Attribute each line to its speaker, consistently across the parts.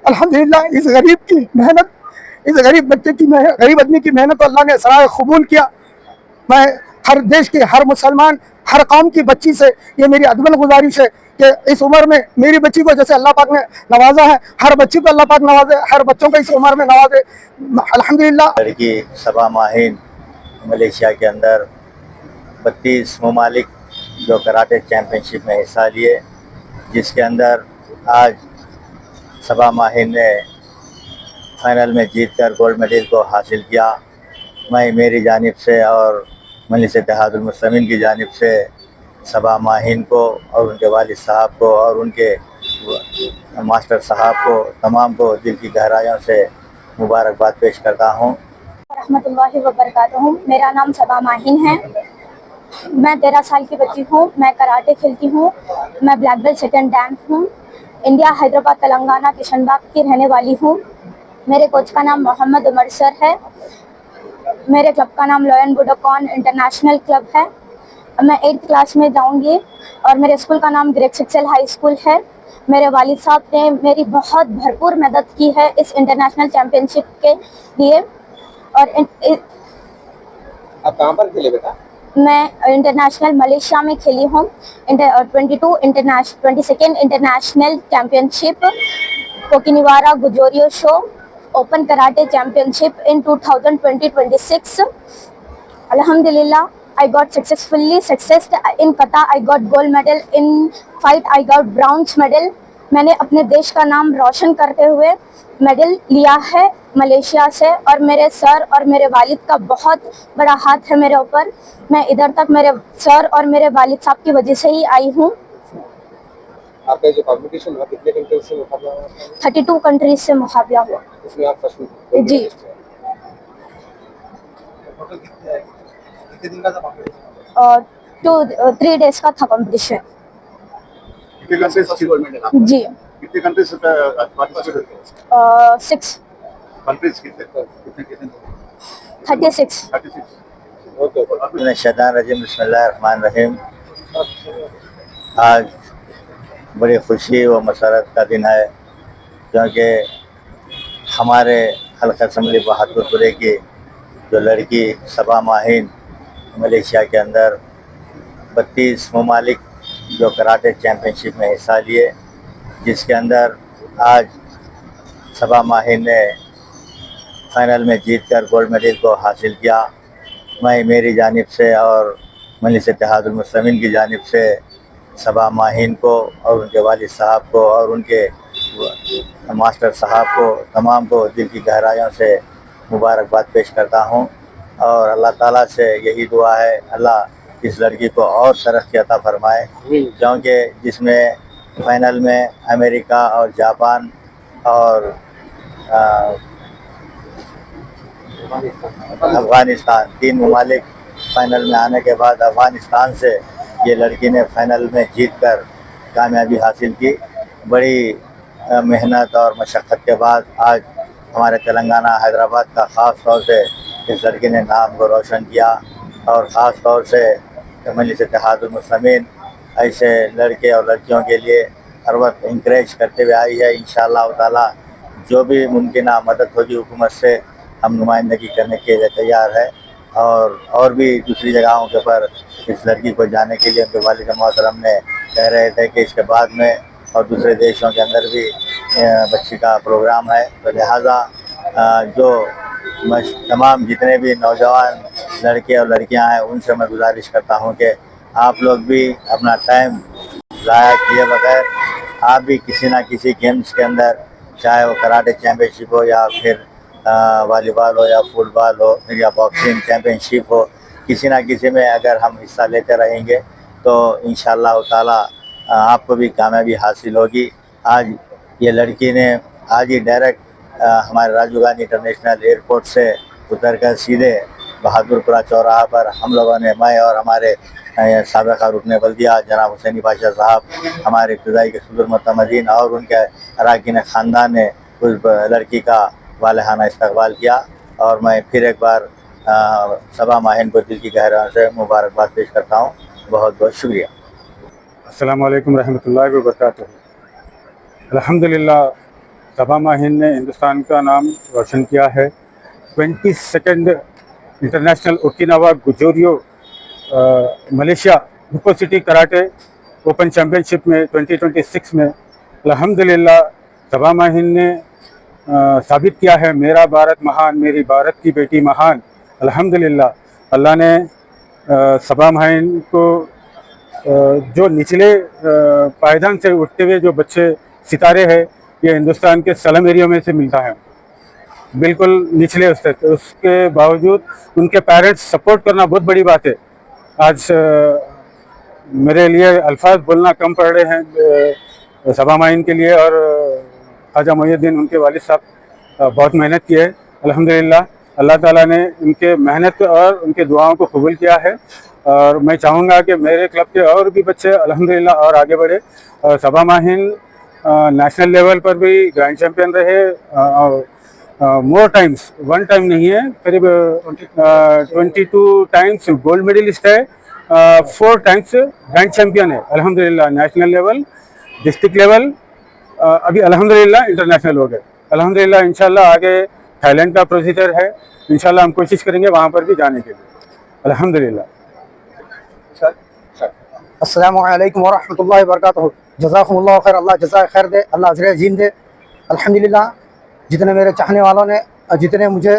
Speaker 1: अल्हम्दुलिल्लाह इस गरीब की मेहनत, इस गरीब बच्चे की गरीब आदमी की मेहनत को अल्लाह ने सराय कबूल किया। मैं हर देश के हर मुसलमान, हर कौम की बच्ची से ये मेरी अदबन गुजारिश है कि इस उम्र में मेरी बच्ची को जैसे अल्लाह पाक ने नवाजा है, हर बच्ची को अल्लाह पाक नवाजे, हर बच्चों को इस उम्र में नवाजे। अल्हम्दुलिल्लाह।
Speaker 2: लड़की सबा माहिन मलेशिया के अंदर 32 ममालिक जो कराटे चैम्पियनशिप में हिस्सा लिए, जिसके अंदर आज सबा माहिन ने फाइनल में जीतकर गोल्ड मेडल को हासिल किया। मैं मेरी जानिब से और मजलिस इत्तेहादुल मुस्लिमीन की जानिब से सबा माहिन को और उनके वालिद साहब को और उनके मास्टर साहब को, तमाम को दिल की गहराइयों से मुबारकबाद पेश करता हूँ।
Speaker 3: रहमतुल्लाहि व बरकातुहू। मेरा नाम सबा माहिन है। मैं 13 साल की बच्ची हूँ। मैं कराटे खेलती हूँ। मैं ब्लैक बेल्ट सेकंड डैन हूँ। इंडिया, हैदराबाद, तेलंगाना, किशनबाग की रहने वाली हूँ। मेरे कोच का नाम मोहम्मद उमर सर है। मेरे क्लब का नाम लॉयन बुडोकॉन इंटरनेशनल क्लब है। मैं 8th क्लास में जाऊंगी और मेरे स्कूल का नाम ग्रेट एक्सेल हाई स्कूल है। मेरे वालिद साहब ने मेरी बहुत भरपूर मदद की है इस इंटरनेशनल चैम्पियनशिप के लिए। और
Speaker 4: आप कहाँ पर खेले बेटा?
Speaker 3: मैं इंटरनेशनल मलेशिया में खेली हूँ। 22nd इंटरनेशनल चैम्पियनशिप कोकिनिवारा गुजोरियो शो open karate championship in 2020-26. Alhamdulillah, I got successfully successed in kata. I got gold medal in fight. I got bronze medal. मैंने अपने देश का नाम रोशन करते हुए मेडल लिया है मलेशिया से। और मेरे सर और मेरे वालिद का बहुत बड़ा हाथ है मेरे ऊपर। मैं इधर तक मेरे सर और मेरे वालिद साहब की वजह से ही आई हूँ।
Speaker 4: आपका जो कॉम्पिटिशन हुआ कितने कंट्रीज से मुकाबला हुआ?
Speaker 3: 32 कंट्रीज से मुकाबला हुआ।
Speaker 4: उसमें आप फर्स्ट
Speaker 3: जी।
Speaker 4: कितने दिन का था कॉम्पिटिशन?
Speaker 3: 3 days का था कॉम्पिटिशन। जी।
Speaker 4: कितने कंट्रीज से पार्टिसिपेट हुए?
Speaker 3: 6
Speaker 4: कंट्रीज कितने
Speaker 3: 36।
Speaker 2: शैतान रजीम, बिस्मिल्लाहिर्रहमानिर्रहीम। आज बड़ी खुशी व मसरत का दिन है, क्योंकि हमारे हल्का असम्बली बहादुरपुरे की जो लड़की सबा माहिन मलेशिया के अंदर 32 ममालिक जो कराटे चैम्पियनशिप में हिस्सा लिए, जिसके अंदर आज सबा माहिन ने फाइनल में जीतकर गोल्ड मेडल को हासिल किया। मैं मेरी जानिब से और मजलिस इत्तेहादुल मुस्लिमीन की जानिब से सबा माहिन को और उनके वालिद साहब को और उनके मास्टर साहब को, तमाम को दिल की गहराइयों से मुबारकबाद पेश करता हूँ। और अल्लाह ताला से यही दुआ है, अल्लाह इस लड़की को और तरक्की अता फरमाए, क्योंकि जिसमें फाइनल में अमेरिका और जापान और अफ़गानिस्तान 3 ममालिक फाइनल में आने के बाद अफ़गानिस्तान से ये लड़की ने फाइनल में जीतकर कामयाबी हासिल की। बड़ी मेहनत और मशक्क़त के बाद आज हमारे तेलंगाना, हैदराबाद का ख़ास तौर से इस लड़की ने नाम को रोशन किया। और ख़ास तौर से मजलिस इत्तेहादुल मुस्लिमीन ऐसे लड़के और लड़कियों के लिए हर वक्त इंकरेज करते हुए आई है। इंशाअल्लाह ताला जो भी मुमकिन मदद होगी हुकूमत से, हम नुमाइंदगी करने के लिए तैयार है। और भी दूसरी जगहों के पर इस लड़की को जाने के लिए उनके वालिद मोहतरम ने कह रहे थे कि इसके बाद में और दूसरे देशों के अंदर भी बच्ची का प्रोग्राम है। तो लिहाजा जो तमाम जितने भी नौजवान लड़के और लड़कियां हैं, उनसे मैं गुजारिश करता हूं कि आप लोग भी अपना टाइम ज़ाया किए बगैर आप भी किसी ना किसी गेम्स के अंदर, चाहे वो कराटे चैम्पियनशिप हो या फिर वॉलीबॉल हो या फुटबॉल हो या बॉक्सिंग चैम्पियनशिप हो, किसी ना किसी में अगर हम हिस्सा लेते रहेंगे तो इंशाअल्लाह ताला आपको भी कामयाबी हासिल होगी। आज ये लड़की ने आज ही डायरेक्ट हमारे राजीव गांधी इंटरनेशनल एयरपोर्ट से उतरकर सीधे बहादुरपुरा चौराहा पर हम लोगों ने, मैं और हमारे साबिक़ा रुकने बल्दिया जनाब हुसैनी बादशाह साहब, हमारे इब्तदाई के सदर मुतमदीन और उनके अरकान ख़ानदान ने उस लड़की का वालहाना इस्तकबाल किया। और मैं फिर एक बार सबा माहिन को दिल की गहराइयों से मुबारकबाद पेश करता हूँ। बहुत बहुत शुक्रिया।
Speaker 5: अस्सलामु अलैकुम रहमतुल्लाहि व बरकातुहू। अल्हम्दुलिल्लाह, सबा माहिन ने हिंदुस्तान का नाम रोशन किया है। 22nd इंटरनेशनल ओकिनावा गुजोरियो मलेशिया हुको सिटी कराटे ओपन चैम्पियनशिप में 2026 में अल्हम्दुलिल्लाह सबा माहिन ने साबित किया है, मेरा भारत महान, मेरी भारत की बेटी महान। अल्हम्दुलिल्लाह अल्लाह ने सबा माहिन को जो निचले पायदान से उठते हुए जो बच्चे सितारे हैं, ये हिंदुस्तान के स्लम एरिया में से मिलता है, बिल्कुल निचले उससे, तो उसके बावजूद उनके पेरेंट्स सपोर्ट करना बहुत बड़ी बात है। आज मेरे लिए अल्फाज बोलना कम पड़ रहे हैं सबा माहिन के लिए, और ख्वाजा मोइनुद्दीन उनके वालिद साहब बहुत मेहनत की है। अल्हम्दुलिल्लाह अल्लाह ताला ने उनके मेहनत और उनके दुआओं को कबूल किया है, और मैं चाहूँगा कि मेरे क्लब के और भी बच्चे अल्हम्दुलिल्लाह और आगे बढ़े। और सबा माहिन नेशनल लेवल पर भी ग्रैंड चैम्पियन रहे, मोर टाइम्स, वन टाइम नहीं है, करीब 22 टाइम्स गोल्ड मेडलिस्ट है, 4 टाइम्स ग्रैंड चैम्पियन है अल्हम्दुलिल्लाह। नेशनल लेवल, डिस्ट्रिक्ट लेवल, अभी अल्हम्दुलिल्लाह इंटरनेशनल हो गए। अल्हम्दुलिल्लाह इंशाल्लाह आगे थाईलैंड का प्रोसीजर है, इंशाल्लाह हम कोशिश करेंगे वहाँ पर भी जाने के लिए। अल्हम्दुलिल्लाह।
Speaker 1: अस्सलामु अलैकुम व रहमतुल्लाहि व बरकातहू। जज़ाकुमुल्लाह खैर, अल्लाह जज़ा खैर दे, अल्लाह अज़र अजीम दे। अल्हम्दुलिल्लाह जितने मेरे चाहने वालों ने, जितने मुझे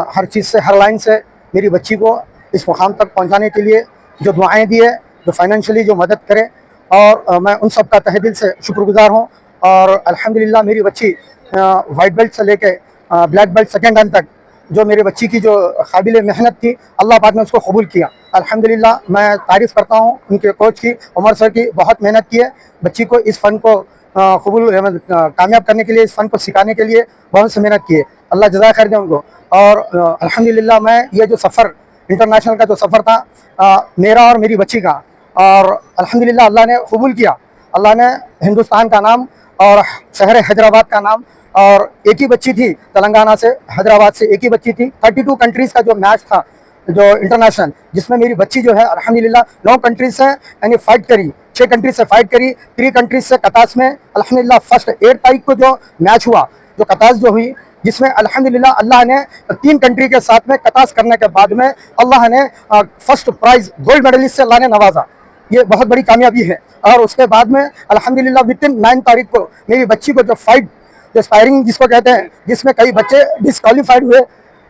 Speaker 1: हर चीज़ से, हर लाइन से मेरी बच्ची को इस मुकाम तक पहुंचाने के लिए जो दुआएं दी है, जो फाइनेंशियली जो मदद करे, और मैं उन सब का तहे दिल से शुक्रगुजार हूँ। और अल्हम्दुलिल्लाह मेरी बच्ची वाइट बेल्ट से लेके ब्लैक बेल्ट सेकेंड डान तक जो मेरी बच्ची की जो काबिल मेहनत थी, अल्लाह पाक ने उसको कबूल किया। अल्हम्दुलिल्लाह मैं तारीफ़ करता हूँ उनके कोच की, उमर सर की। बहुत मेहनत की है बच्ची को इस फ़न को कामयाब करने के लिए, इस फ़न को सिखाने के लिए बहुत सी मेहनत की है। अल्लाह जज़ा खैर दे उनको। और अल्हम्दुलिल्लाह मैं ये जो सफ़र, इंटरनेशनल का जो सफ़र था मेरा और मेरी बच्ची का, और अल्हम्दुलिल्लाह अल्लाह ने कबूल किया। अल्लाह ने हिंदुस्तान का नाम और शहर हैदराबाद का नाम, और एक ही बच्ची थी तेलंगाना से, हैदराबाद से एक ही बच्ची थी। 32 कंट्रीज़ का जो मैच था जो इंटरनेशनल, जिसमें मेरी बच्ची जो है अल्हम्दुलिल्लाह 9 कंट्रीज से यानी फाइट करी, 6 कंट्रीज से फाइट करी, 3 कंट्रीज से कतास में अल्हम्दुलिल्लाह फर्स्ट 8 तारीख को जो मैच हुआ, जो कतास जो हुई, जिसमें अल्हम्दुलिल्लाह अल्लाह ने 3 कंट्री के साथ में कतास करने के बाद में अल्लाह ने फर्स्ट प्राइज़ गोल्ड मेडलिस्ट से अल्लाह ने नवाजा। ये बहुत बड़ी कामयाबी है। और उसके बाद में अल्हम्दुलिल्लाह विदिन 9 तारीख को मेरी बच्ची को जो फाइट, जो स्पायरिंग जिसको कहते हैं, जिसमें कई बच्चे डिस्क्वालीफाइड हुए,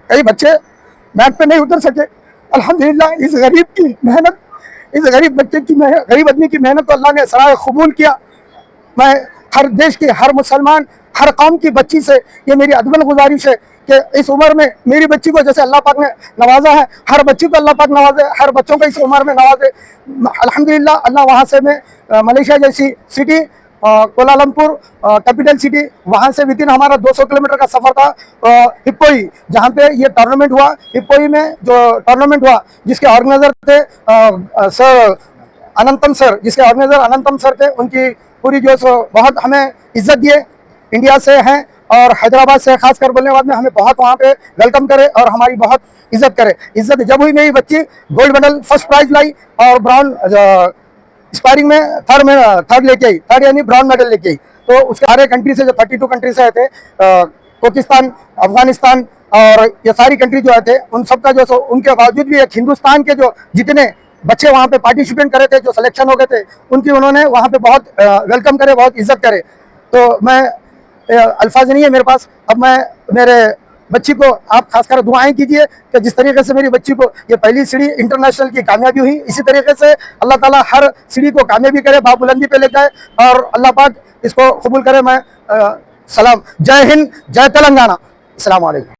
Speaker 1: कई बच्चे मैट पे नहीं उतर सके, अल्हम्दुलिल्लाह इस गरीब की मेहनत, इस गरीब बच्चे की मेहनत, गरीब आदमी की मेहनत को अल्लाह ने सराय कबूल किया। मैं हर देश के, हर मुसलमान, हर कौम की बच्ची से ये मेरी अदबन गुजारिश है कि इस उम्र में मेरी बच्ची को जैसे अल्लाह पाक ने नवाजा है, हर बच्ची को अल्लाह पाक नवाजे, हर बच्चों को इस उम्र में नवाजे। अल्हम्दुलिल्लाह अल्लाह वहाँ से मैं मलेशिया जैसी सिटी, कोलालमपुर कैपिटल सिटी, वहाँ से विदिन हमारा 200 किलोमीटर का सफ़र था हिप्पोई, जहाँ पे ये टूर्नामेंट हुआ। हिप्पोई में जो टूर्नामेंट हुआ, जिसके ऑर्गेनाइजर थे सर अनंतम सर, जिसके ऑर्गेनाइजर अनंतम सर थे, उनकी पूरी जो बहुत हमें इज्जत दिए, इंडिया से हैं और हैदराबाद से खासकर बोलने बाद में हमें बहुत वहाँ पे वेलकम करे और हमारी बहुत इज्जत करे। इज्जत जब हुई, मेरी बच्ची गोल्ड मेडल फर्स्ट प्राइज लाई और ब्राउन स्पायरिंग में थर्ड लेके आई, थर्ड यानी ब्राउन मेडल लेके आई। तो उसके सारे कंट्री से, जो 32 कंट्री से आए थे, पाकिस्तान, अफगानिस्तान और ये सारी कंट्री जो आए थे, उन सब का जो उनके बावजूद भी एक हिंदुस्तान के जो जितने बच्चे वहाँ पे पार्टिसिपेट करे थे, जो सिलेक्शन हो गए थे, उनकी उन्होंने वहाँ पे बहुत वेलकम करे, बहुत इज्जत करे। तो मैं अल्फाज नहीं है मेरे पास। अब मैं मेरे बच्ची को आप खासकर दुआएं कीजिए कि जिस तरीके से मेरी बच्ची को ये पहली सीढ़ी इंटरनेशनल की कामयाबी हुई, इसी तरीके से अल्लाह ताला हर सीढ़ी को कामयाबी करे, बाबुलंदी पे ले जाए और अल्लाह पाक इसको कबूल करे। मैं सलाम, जय हिंद, जय तेलंगाना, अस्सलाम वालेकुम।